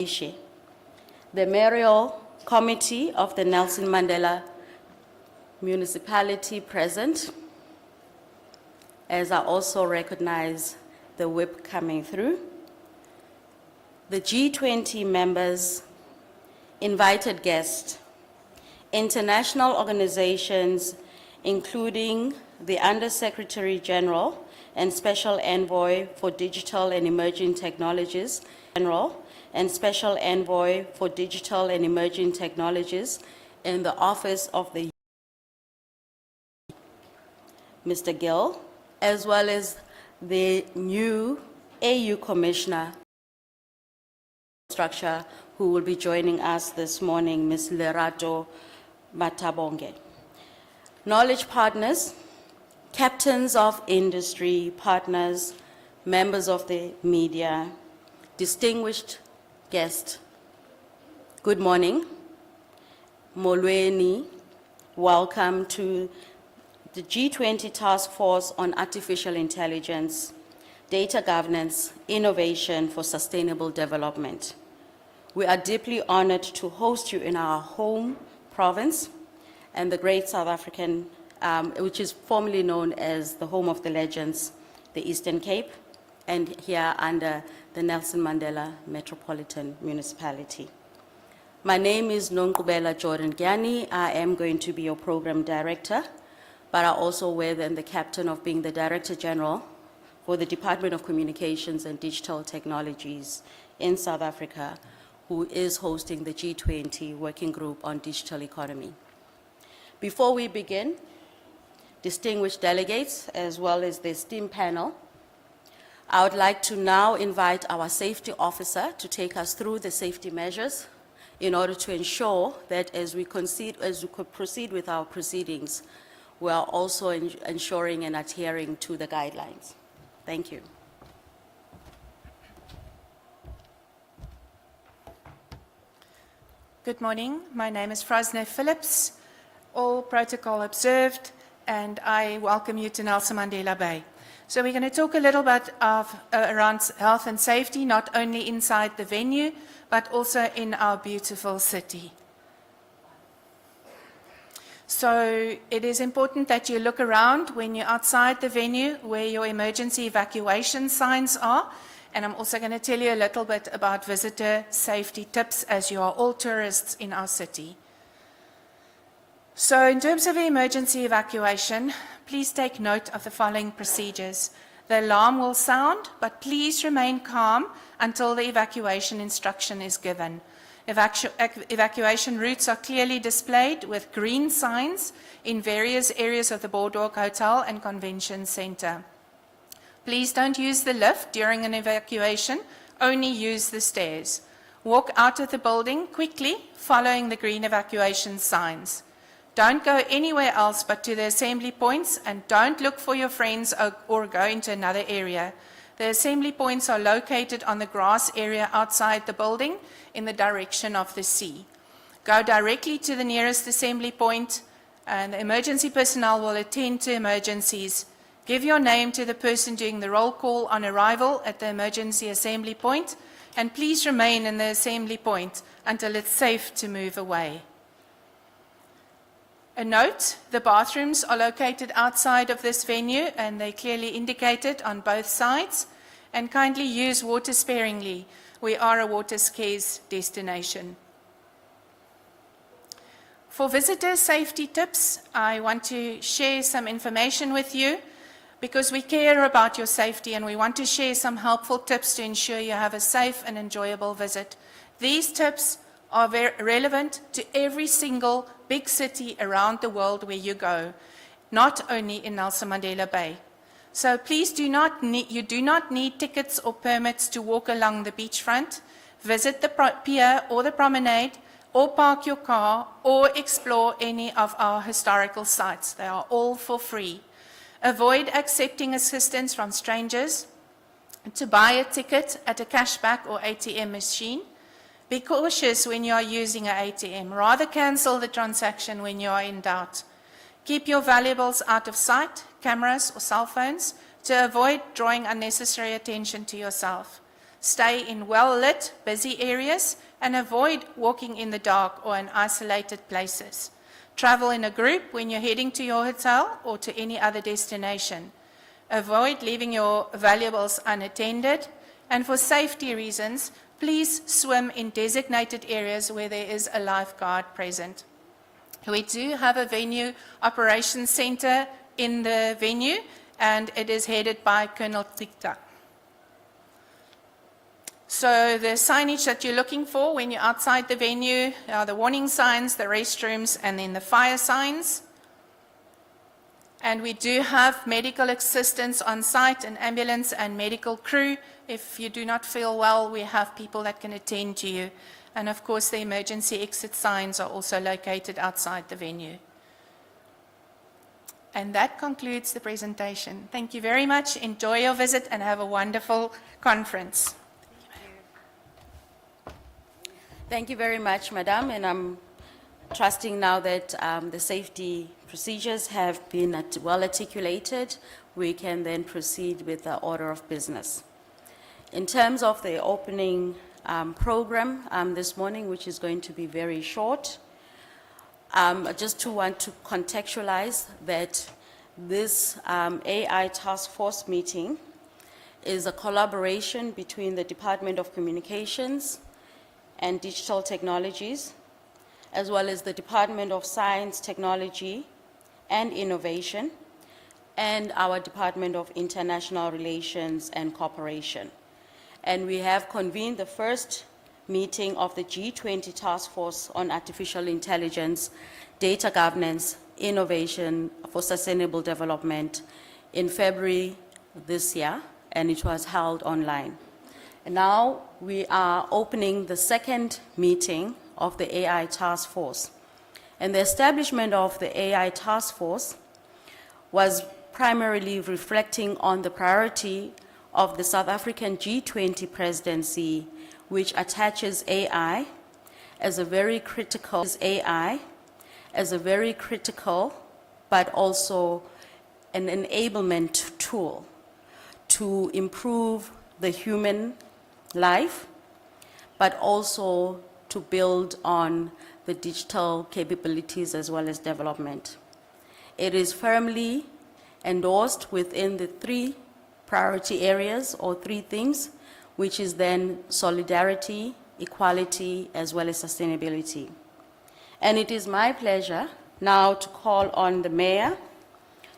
The Mayoral Committee of the Nelson Mandela Municipality present, as I also recognize the whip coming through. The G20 members, invited guests, international organizations, including the Under-Secretary General and Special Envoy for Digital and Emerging Technologies, General and Special Envoy for Digital and Emerging Technologies in the Office of the Mr. Gill, as well as the new AU Commissioner Structure, who will be joining us this morning, Ms. Lerato Matabonge. Knowledge partners, captains of industry, partners, members of the media, distinguished guests, good morning. Molweni, welcome to the G20 Task Force on Artificial Intelligence, Data Governance, Innovation for Sustainable Development. We are deeply honored to host you in our home province and the great South African, which is formerly known as the home of the legends, the Eastern Cape, and here under the Nelson Mandela Metropolitan Municipality. My name is Nonkubela Jordan Gyani. I am going to be your program director, but I also wear then the captain of being the Director General for the Department of Communications and Digital Technologies in South Africa, who is hosting the G20 Working Group on Digital Economy. Before we begin, distinguished delegates, as well as the esteemed panel, I would like to now invite our safety officer to take us through the safety measures in order to ensure that as we proceed with our proceedings, we are also ensuring and adhering to the guidelines. Thank you. Good morning. My name is Frasne Phillips. All protocol observed, and I welcome you to Nelson Mandela Bay. So we're going to talk a little bit around health and safety, not only inside the venue, but also in our beautiful city. So it is important that you look around when you're outside the venue where your emergency evacuation signs are. And I'm also going to tell you a little bit about visitor safety tips, as you are all tourists in our city. So in terms of emergency evacuation, please take note of the following procedures. The alarm will sound, but please remain calm until the evacuation instruction is given. Evacuation routes are clearly displayed with green signs in various areas of the Boardwalk Hotel and Convention Center. Please don't use the lift during an evacuation, only use the stairs. Walk out of the building quickly, following the green evacuation signs. Don't go anywhere else but to the assembly points, and don't look for your friends or go into another area. The assembly points are located on the grass area outside the building in the direction of the sea. Go directly to the nearest assembly point, and the emergency personnel will attend to emergencies. Give your name to the person doing the roll call on arrival at the emergency assembly point, and please remain in the assembly point until it's safe to move away. A note, the bathrooms are located outside of this venue, and they're clearly indicated on both sides. And kindly use water sparingly. We are a water scarce destination. For visitor safety tips, I want to share some information with you because we care about your safety, and we want to share some helpful tips to ensure you have a safe and enjoyable visit. These tips are very relevant to every single big city around the world where you go, not only in Nelson Mandela Bay. So please you do not need tickets or permits to walk along the beachfront, visit the pier or the promenade, or park your car, or explore any of our historical sites. They are all for free. Avoid accepting assistance from strangers. To buy a ticket at a cashback or ATM machine. Be cautious when you are using an ATM. Rather cancel the transaction when you are in doubt. Keep your valuables out of sight, cameras or cell phones, to avoid drawing unnecessary attention to yourself. Stay in well-lit, busy areas and avoid walking in the dark or in isolated places. Travel in a group when you're heading to your hotel or to any other destination. Avoid leaving your valuables unattended, and for safety reasons, please swim in designated areas where there is a lifeguard present. We do have a venue operations center in the venue, and it is headed by Colonel Tikta. So the signage that you're looking for when you're outside the venue are the warning signs, the restrooms, and then the fire signs. And we do have medical assistance on site, an ambulance and medical crew. If you do not feel well, we have people that can attend to you. And of course, the emergency exit signs are also located outside the venue. And that concludes the presentation. Thank you very much. Enjoy your visit and have a wonderful conference. Thank you very much, Madam, and I'm trusting now that the safety procedures have been well articulated. We can then proceed with the order of business. In terms of the opening program this morning, which is going to be very short, just to want to contextualize that this AI task force meeting is a collaboration between the Department of Communications and Digital Technologies, as well as the Department of Science, Technology, and Innovation, and our Department of International Relations and Cooperation. And we have convened the first meeting of the G20 Task Force on Artificial Intelligence, Data Governance, Innovation for Sustainable Development in February this year, and it was held online. And now we are opening the second meeting of the AI Task Force. And the establishment of the AI Task Force was primarily reflecting on the priority of the South African G20 presidency, which attaches AI as a very critical, but also an enablement tool to improve the human life, but also to build on the digital capabilities as well as development. It is firmly endorsed within the three priority areas or three things, which is then solidarity, equality, as well as sustainability. And it is my pleasure now to call on the Mayor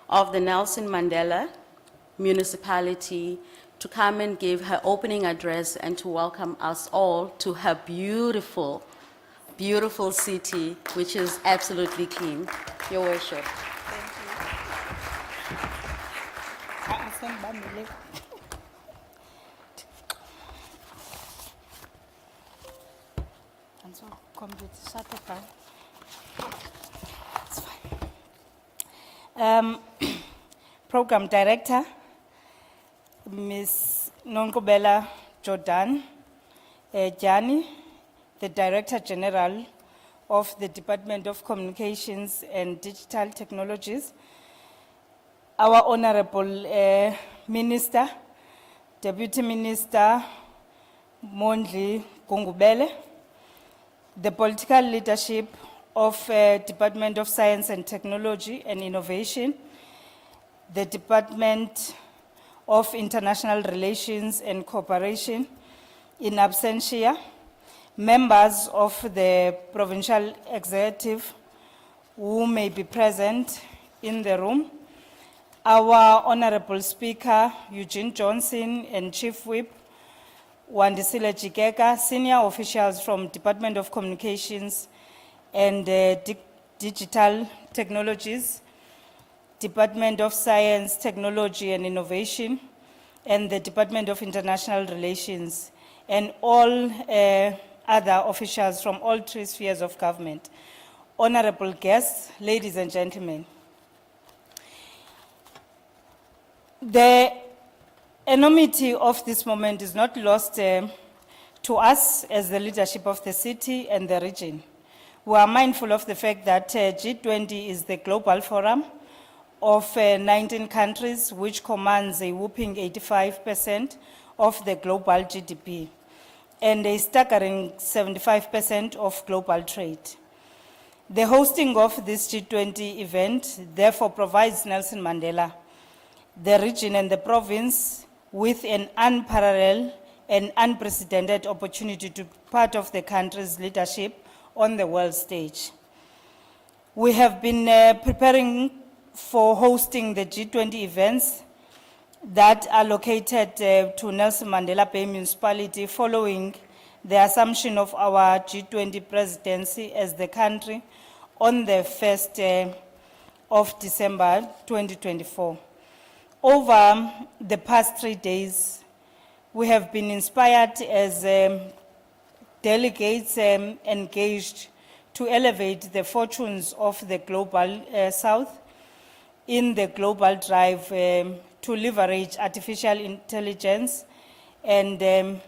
of the Nelson Mandela Municipality to come and give her opening address and to welcome us all to her beautiful, beautiful city, which is absolutely clean. Your Worship. Program Director, Ms. Nonkobela Jordan Jani, the Director General of the Department of Communications and Digital Technologies, our Honorable Minister, Deputy Minister Mondli Gungubele, the political leadership of Department of Science and Technology and Innovation, the Department of International Relations and Cooperation in absentia, members of the Provincial Executive who may be present in the room, our Honorable Speaker Eugene Johnson and Chief Whip Wandisile Jikeka, senior officials from Department of Communications and Digital Technologies, Department of Science, Technology and Innovation, and the Department of International Relations, and all other officials from all three spheres of government. Honorable guests, ladies and gentlemen, the enormity of this moment is not lost to us as the leadership of the city and the region. We are mindful of the fact that G20 is the global forum of 19 countries, which commands a whopping 85% of the global GDP and a staggering 75% of global trade. The hosting of this G20 event therefore provides Nelson Mandela, the region and the province with an unparalleled and unprecedented opportunity to be part of the country's leadership on the world stage. We have been preparing for hosting the G20 events that are located to Nelson Mandela Bay Municipality following the assumption of our G20 presidency as the country on the 1st of December 2024. Over the past 3 days, we have been inspired as delegates engaged to elevate the fortunes of the global South in the global drive to leverage artificial intelligence and the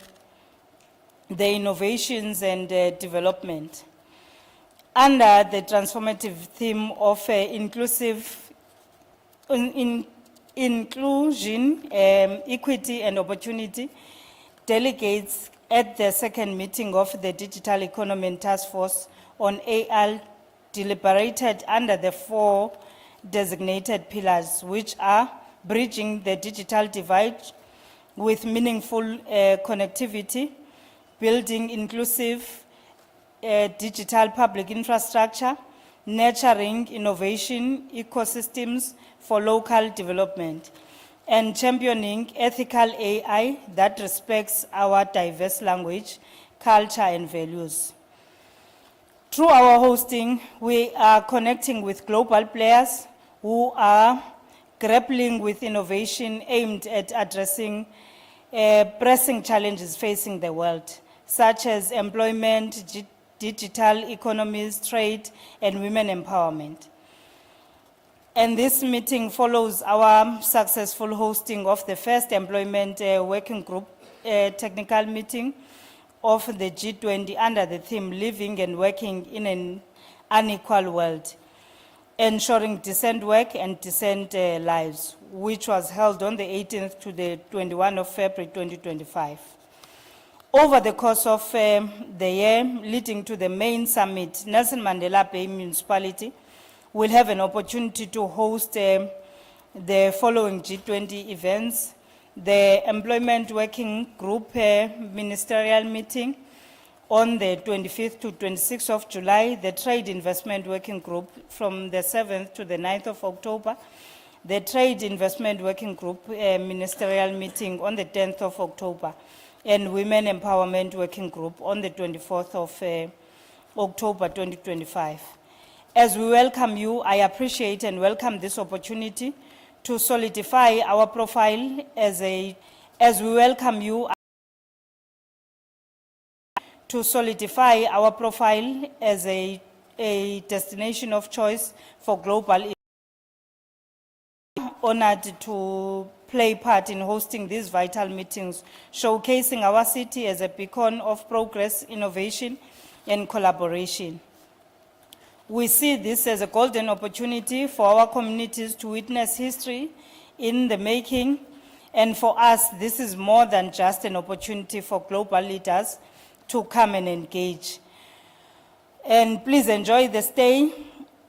innovations and development. Under the transformative theme of inclusion, equity and opportunity, delegates at the second meeting of the Digital Economy and Task Force on AI deliberated under the 4 designated pillars, which are bridging the digital divide with meaningful connectivity, building inclusive digital public infrastructure, nurturing innovation ecosystems for local development, and championing ethical AI that respects our diverse language, culture, and values. Through our hosting, we are connecting with global players who are grappling with innovation aimed at addressing pressing challenges facing the world, such as employment, digital economies, trade, and women empowerment. And this meeting follows our successful hosting of the first employment working group technical meeting of the G20 under the theme Living and Working in an Unequal World, Ensuring Decent Work and Decent Lives, which was held on the 18th to the 21st of February 2025. Over the course of the year leading to the main summit, Nelson Mandela Bay Municipality will have an opportunity to host the following G20 events: the Employment Working Group Ministerial Meeting on the 25th to 26th of July, the Trade Investment Working Group from the 7th to the 9th of October, the Trade Investment Working Group Ministerial Meeting on the 10th of October, and Women Empowerment Working Group on the 24th of October 2025. As we welcome you, I appreciate and welcome this opportunity to solidify our profile as a destination of choice for global. Honored to play part in hosting these vital meetings, showcasing our city as a beacon of progress, innovation, and collaboration. We see this as a golden opportunity for our communities to witness history in the making, and for us, this is more than just an opportunity for global leaders to come and engage. And please enjoy the stay,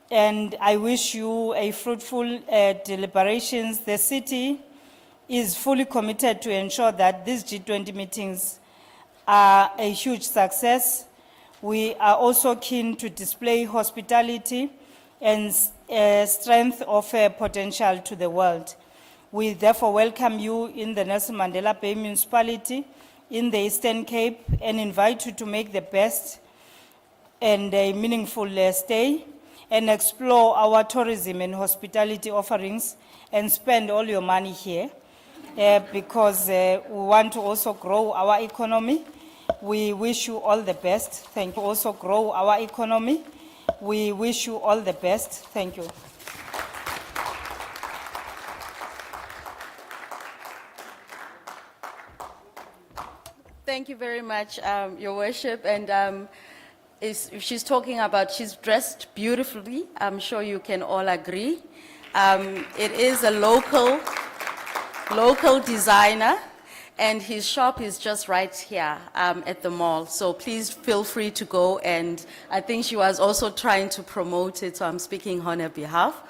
and I wish you a fruitful deliberations. The city is fully committed to ensure that these G20 meetings are a huge success. We are also keen to display hospitality and strength of potential to the world. We therefore welcome you in the Nelson Mandela Bay Municipality in the Eastern Cape and invite you to make the best and a meaningful stay and explore our tourism and hospitality offerings and spend all your money here because we want to also grow our economy. We wish you all the best. Thank you. Also grow our economy. We wish you all the best. Thank you. Thank you very much, Your Worship. And she's talking about, she's dressed beautifully. I'm sure you can all agree. It is a local designer. And his shop is just right here at the mall. So please feel free to go. And I think she was also trying to promote it, so I'm speaking on her behalf.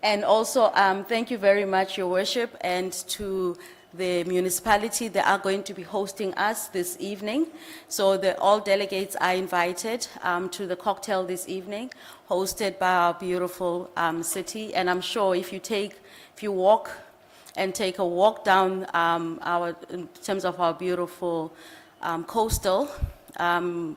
And also, thank you very much, Your Worship, and to the municipality. They are going to be hosting us this evening. So all delegates are invited to the cocktail this evening, hosted by our beautiful city. And I'm sure if you walk and take a walk down in terms of our beautiful coastal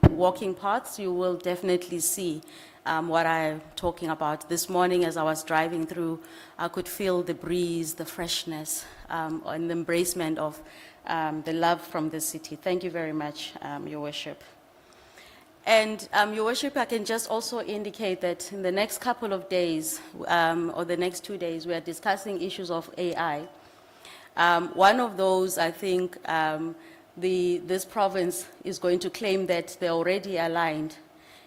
walking paths, you will definitely see what I'm talking about. This morning as I was driving through, I could feel the breeze, the freshness, and the embracement of the love from the city. Thank you very much, Your Worship. And Your Worship, I can just also indicate that in the next couple of days, or the next 2 days, we are discussing issues of AI. One of those, I think, this province is going to claim that they're already aligned,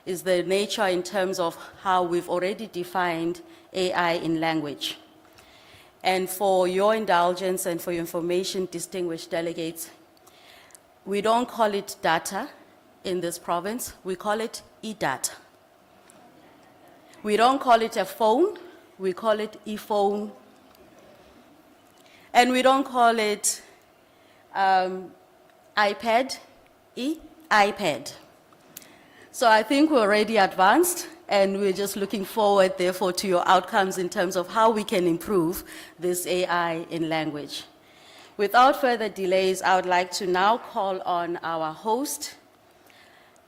is the nature in terms of how we've already defined AI in language. And for your indulgence and for your information, distinguished delegates, we don't call it data in this province, we call it e-data. We don't call it a phone, we call it e-phone. And we don't call it iPad, iPad. So I think we're already advanced, and we're just looking forward, therefore, to your outcomes in terms of how we can improve this AI in language. Without further delays, I would like to now call on our host,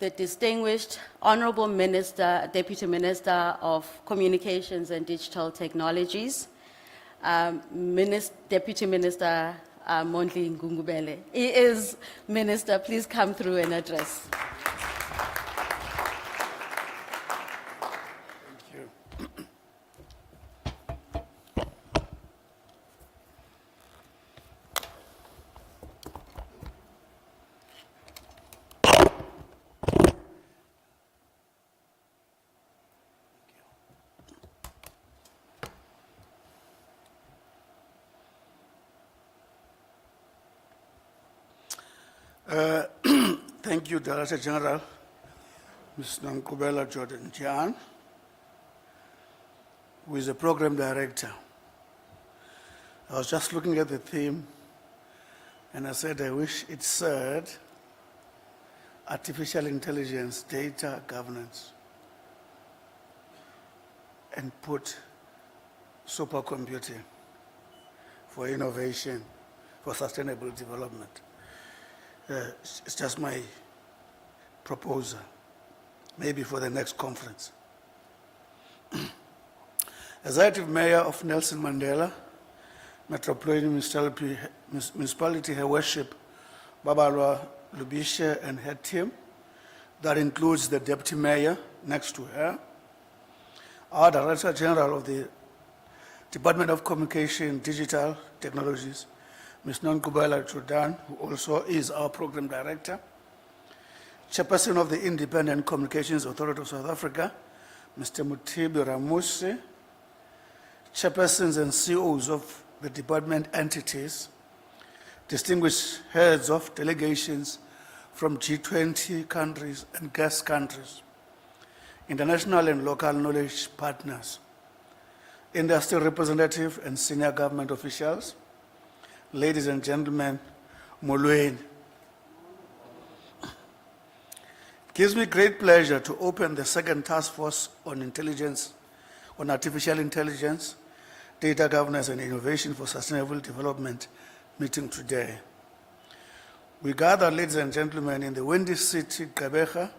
the distinguished Honorable Minister, Deputy Minister of Communications and Digital Technologies, Deputy Minister Mondli Ngungubele. He is Minister. Please come through and address. Thank you, Director General, Ms. Nankubela Jordan Jan, who is the Program Director. I was just looking at the theme, and I said, I wish it said Artificial Intelligence, Data Governance, and put supercomputing for innovation, for sustainable development. It's just my proposal, maybe for the next conference. As active mayor of Nelson Mandela Metropolitan Municipality, Her Worship Babalwa Lubisha and her team, that includes the deputy mayor next to her, our Director General of the Department of Communication and Digital Technologies, Ms. Nankubela Jordan, who also is our Program Director, Chairperson of the Independent Communications Authority of South Africa, Mr. Mutibi Ramuse, Chairpersons and CEOs of the department entities, distinguished heads of delegations from G20 countries and guest countries, international and local knowledge partners, industry representatives and senior government officials, ladies and gentlemen, molweni. It gives me great pleasure to open the second task force on artificial intelligence, data governance and innovation for sustainable development meeting today. We gather, ladies and gentlemen, in the windy city, Gqeberha,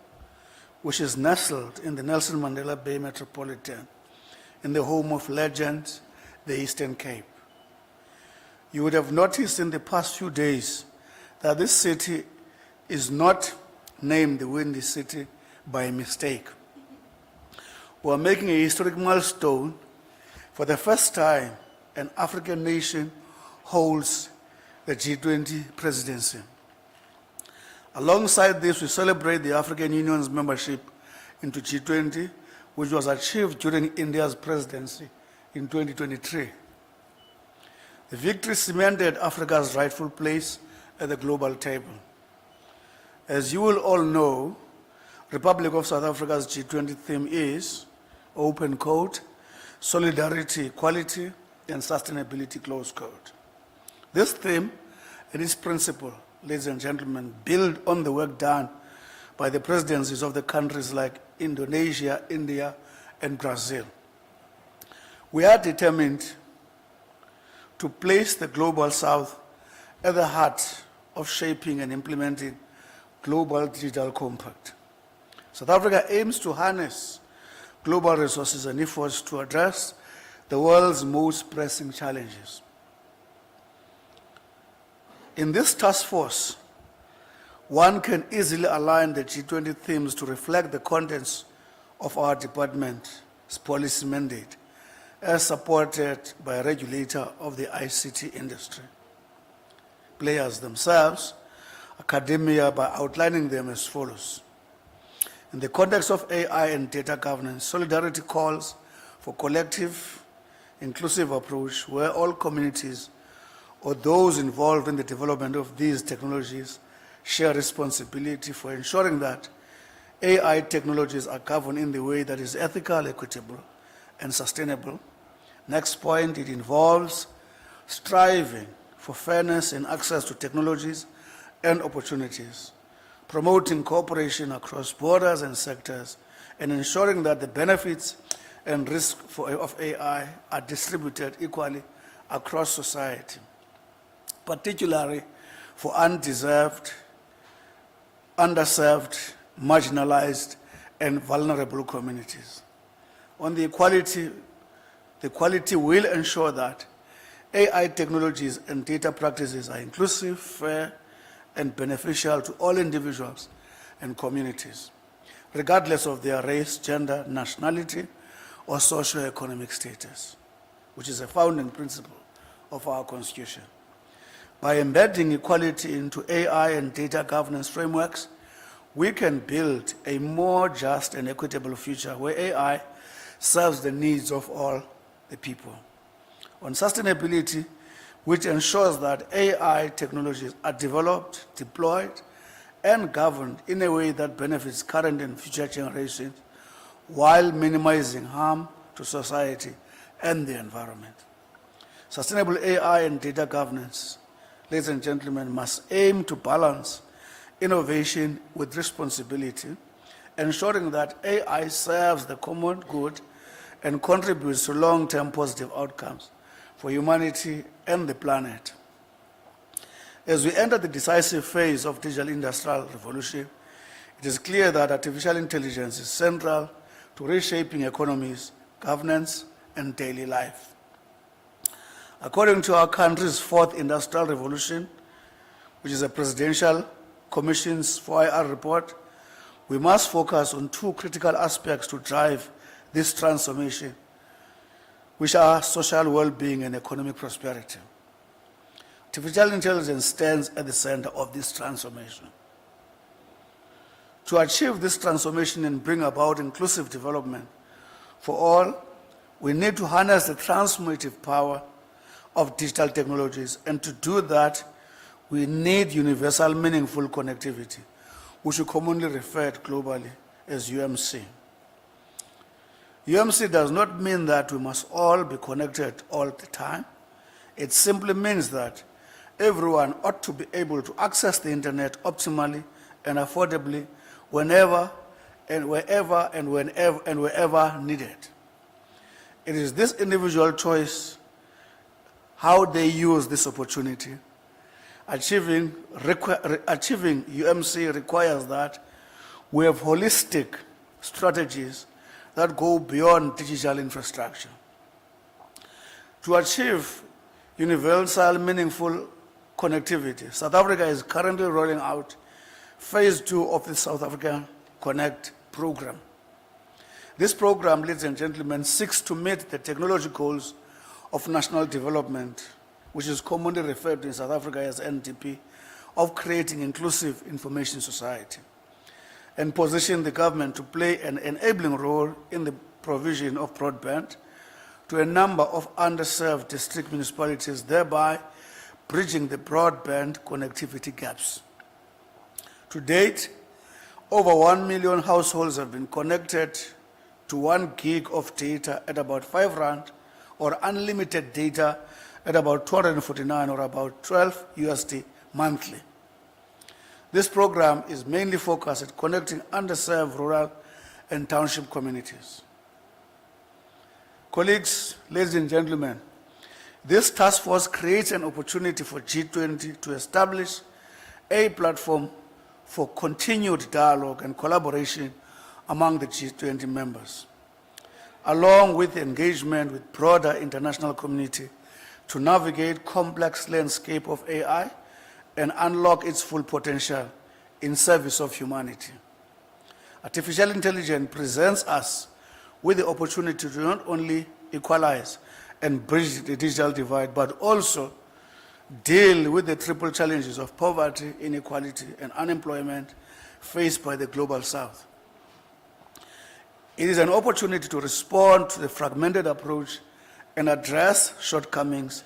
which is nestled in the Nelson Mandela Bay Metropolitan, in the home of legends, the Eastern Cape. You would have noticed in the past few days that this city is not named the Windy City by mistake. We're making a historic milestone. For the first time, an African nation holds the G20 presidency. Alongside this, we celebrate the African Union's membership into G20, which was achieved during India's presidency in 2023. The victory cemented Africa's rightful place at the global table. As you will all know, Republic of South Africa's G20 theme is, open quote, solidarity, equality, and sustainability, close quote. This theme and its principle, ladies and gentlemen, build on the work done by the presidencies of the countries like Indonesia, India, and Brazil. We are determined to place the Global South at the heart of shaping and implementing Global Digital Compact. South Africa aims to harness global resources and efforts to address the world's most pressing challenges. In this task force, one can easily align the G20 themes to reflect the contents of our department's policy mandate, as supported by a regulator of the ICT industry, players themselves, academia, by outlining them as follows. In the context of AI and data governance, solidarity calls for collective, inclusive approach where all communities or those involved in the development of these technologies share responsibility for ensuring that AI technologies are governed in the way that is ethical, equitable, and sustainable. Next point, it involves striving for fairness and access to technologies and opportunities, promoting cooperation across borders and sectors, and ensuring that the benefits and risks of AI are distributed equally across society, particularly for undeserved, underserved, marginalized, and vulnerable communities. On the equality will ensure that AI technologies and data practices are inclusive, fair, and beneficial to all individuals and communities, regardless of their race, gender, nationality, or socio-economic status, which is a founding principle of our Constitution. By embedding equality into AI and data governance frameworks, we can build a more just and equitable future where AI serves the needs of all the people. On sustainability, which ensures that AI technologies are developed, deployed, and governed in a way that benefits current and future generations while minimizing harm to society and the environment. Sustainable AI and data governance, ladies and gentlemen, must aim to balance innovation with responsibility, ensuring that AI serves the common good and contributes to long-term positive outcomes for humanity and the planet. As we enter the decisive phase of digital industrial revolution, it is clear that artificial intelligence is central to reshaping economies, governance, and daily life. According to our country's fourth industrial revolution, which is a presidential commission's 4IR report, we must focus on two critical aspects to drive this transformation, which are social well-being and economic prosperity. Artificial intelligence stands at the center of this transformation. To achieve this transformation and bring about inclusive development for all, we need to harness the transformative power of digital technologies, and to do that, we need universal meaningful connectivity, which we commonly refer to globally as UMC. UMC does not mean that we must all be connected all the time. It simply means that everyone ought to be able to access the internet optimally and affordably whenever and wherever and whenever and wherever needed. It is this individual choice how they use this opportunity. Achieving UMC requires that we have holistic strategies that go beyond digital infrastructure. To achieve universal, meaningful connectivity, South Africa is currently rolling out phase 2 of the South African Connect program. This program, ladies and gentlemen, seeks to meet the technology goals of national development, which is commonly referred to in South Africa as NDP, of creating inclusive information society, and position the government to play an enabling role in the provision of broadband to a number of underserved district municipalities, thereby bridging the broadband connectivity gaps. To date, over 1 million households have been connected to 1 gig of data at about R5 or unlimited data at about 249 or about 12 USD monthly. This program is mainly focused at connecting underserved rural and township communities. Colleagues, ladies and gentlemen, this task force creates an opportunity for G20 to establish a platform for continued dialogue and collaboration among the G20 members, along with engagement with broader international community to navigate complex landscape of AI and unlock its full potential in service of humanity. Artificial intelligence presents us with the opportunity to not only equalize and bridge the digital divide, but also deal with the triple challenges of poverty, inequality, and unemployment faced by the Global South. It is an opportunity to respond to the fragmented approach and address shortcomings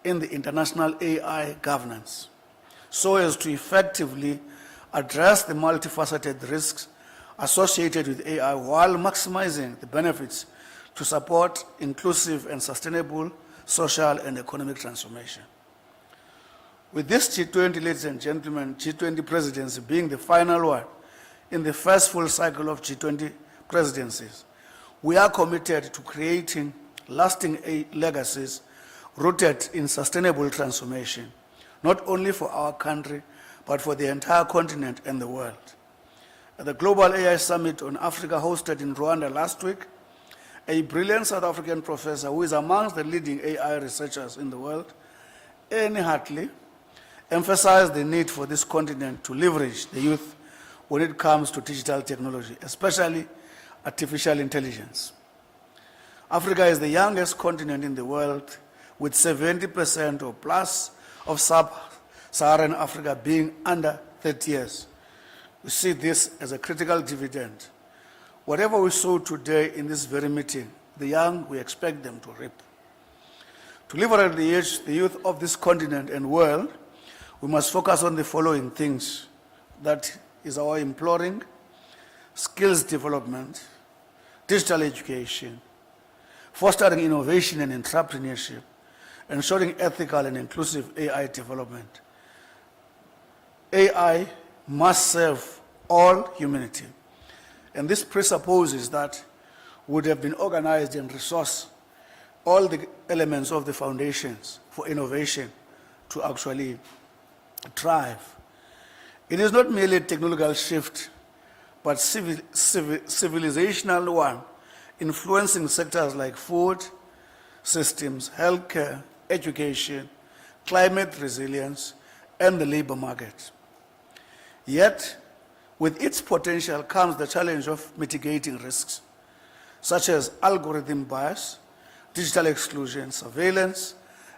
in the international AI governance, so as to effectively address the multifaceted risks associated with AI while maximizing the benefits to support inclusive and sustainable social and economic transformation. With this G20, ladies and gentlemen, G20 presidency being the final one in the first full cycle of G20 presidencies, we are committed to creating lasting legacies rooted in sustainable transformation, not only for our country, but for the entire continent and the world. At the Global AI Summit on Africa hosted in Rwanda last week, a brilliant South African professor who is amongst the leading AI researchers in the world, Annie Hartley, emphasized the need for this continent to leverage the youth when it comes to digital technology, especially artificial intelligence. Africa is the youngest continent in the world, with 70% or plus of sub-Saharan Africa being under 30 years. We see this as a critical dividend. Whatever we sow today in this very meeting, the young, we expect them to reap. To liberate the youth of this continent and world, we must focus on the following things. That is our imploring: skills development, digital education, fostering innovation and entrepreneurship, ensuring ethical and inclusive AI development. AI must serve all humanity, and this presupposes that would have been organized and resourced all the elements of the foundations for innovation to actually thrive. It is not merely a technological shift, but civilizational one, influencing sectors like food systems, healthcare, education, climate resilience, and the labor market. Yet, with its potential comes the challenge of mitigating risks, such as algorithm bias, digital exclusion, surveillance,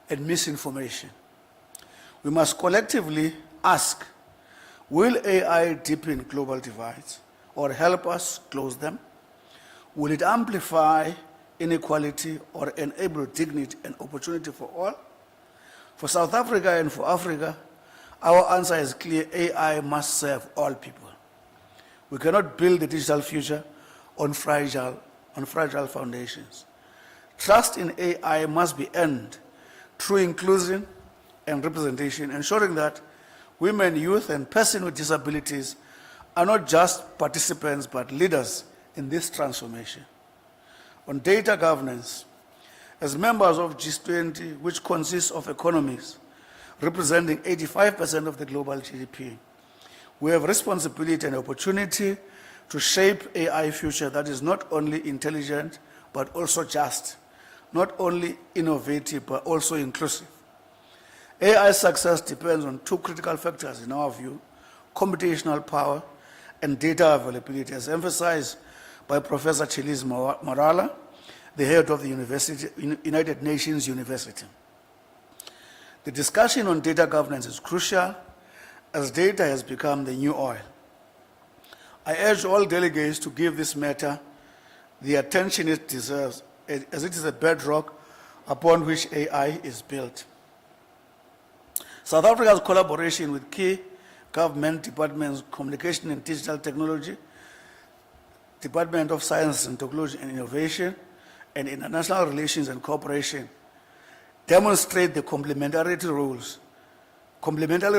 and misinformation. We must collectively ask, will AI deepen global divides or help us close them? Will it amplify inequality or enable dignity and opportunity for all? For South Africa and for Africa, our answer is clear: AI must serve all people. We cannot build the digital future on fragile foundations. Trust in AI must be earned through inclusion and representation, ensuring that women, youth, and persons with disabilities are not just participants but leaders in this transformation. On data governance, as members of G20, which consists of economies representing 85% of the global GDP, we have responsibility and opportunity to shape AI future that is not only intelligent but also just, not only innovative but also inclusive. AI success depends on two critical factors in our view: computational power and data availability, as emphasized by Professor Chiliz Marala, the head of the United Nations University. The discussion on data governance is crucial, as data has become the new oil. I urge all delegates to give this matter the attention it deserves, as it is a bedrock upon which AI is built. South Africa's collaboration with key government departments, Communication and Digital Technology, Department of Science and Technology and Innovation, and International Relations and Cooperation demonstrate the complementary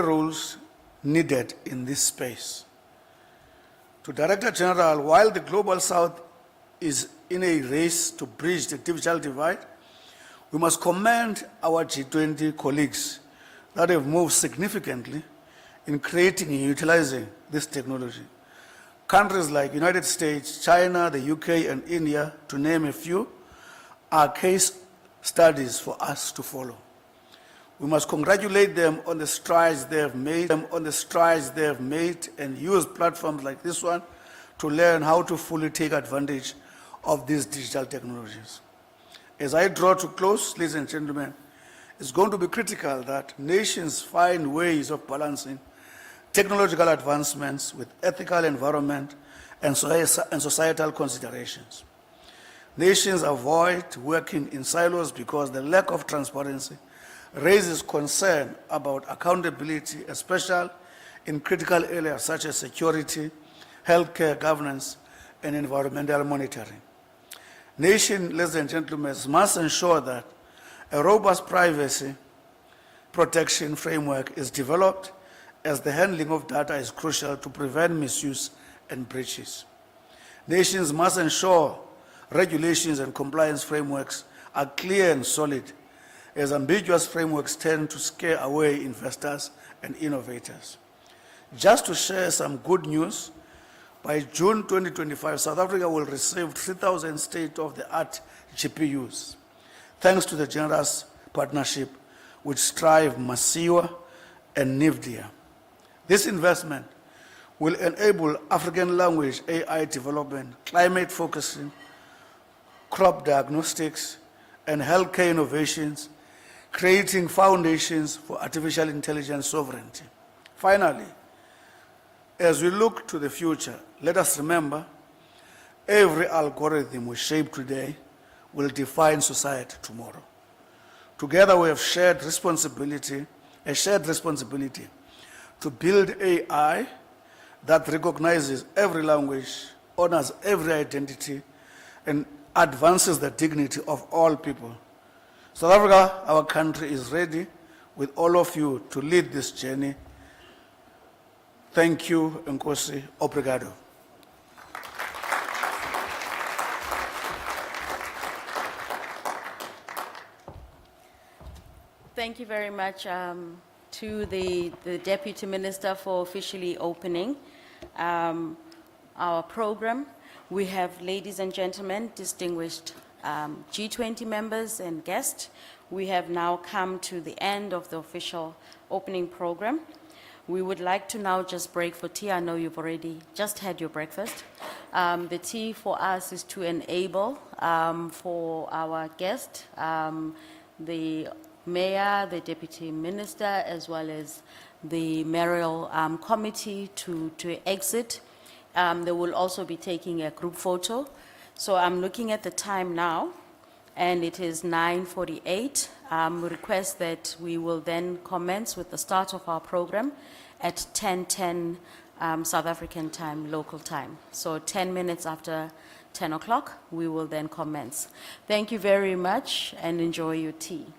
roles needed in this space. To Director General, while the Global South is in a race to bridge the digital divide, we must commend our G20 colleagues that have moved significantly in creating and utilizing this technology. Countries like United States, China, the UK, and India, to name a few, are case studies for us to follow. We must congratulate them on the strides they have made, and use platforms like this one to learn how to fully take advantage of these digital technologies. As I draw to close, ladies and gentlemen, it's going to be critical that nations find ways of balancing technological advancements with ethical, environment, and societal considerations. Nations avoid working in silos because the lack of transparency raises concern about accountability, especially in critical areas such as security, healthcare, governance, and environmental monitoring. Nations, ladies and gentlemen, must ensure that a robust privacy protection framework is developed, as the handling of data is crucial to prevent misuse and breaches. Nations must ensure regulations and compliance frameworks are clear and solid, as ambiguous frameworks tend to scare away investors and innovators. Just to share some good news, by June 2025, South Africa will receive 3,000 state-of-the-art GPUs, thanks to the generous partnership with Strive, Masiwa, and NVIDIA. This investment will enable African language AI development, climate focusing, crop diagnostics, and healthcare innovations, creating foundations for artificial intelligence sovereignty. Finally, as we look to the future, let us remember every algorithm we shape today will define society tomorrow. Together we have a shared responsibility to build AI that recognizes every language, honors every identity, and advances the dignity of all people. South Africa, our country, is ready with all of you to lead this journey. Thank you, Nkosi. Obrigado. Thank you very much to the Deputy Minister for officially opening our program. We have, ladies and gentlemen, distinguished G20 members and guests. We have now come to the end of the official opening program. We would like to now just break for tea. I know you've already just had your breakfast. The tea for us is to enable for our guest, the Mayor, the Deputy Minister, as well as the Mayoral Committee to exit. They will also be taking a group photo. So I'm looking at the time now, and it is 9:48. We request that we will then commence with the start of our program at 10:10 South African time, local time. So 10 minutes after 10 o'clock, we will then commence. Thank you very much and enjoy your tea.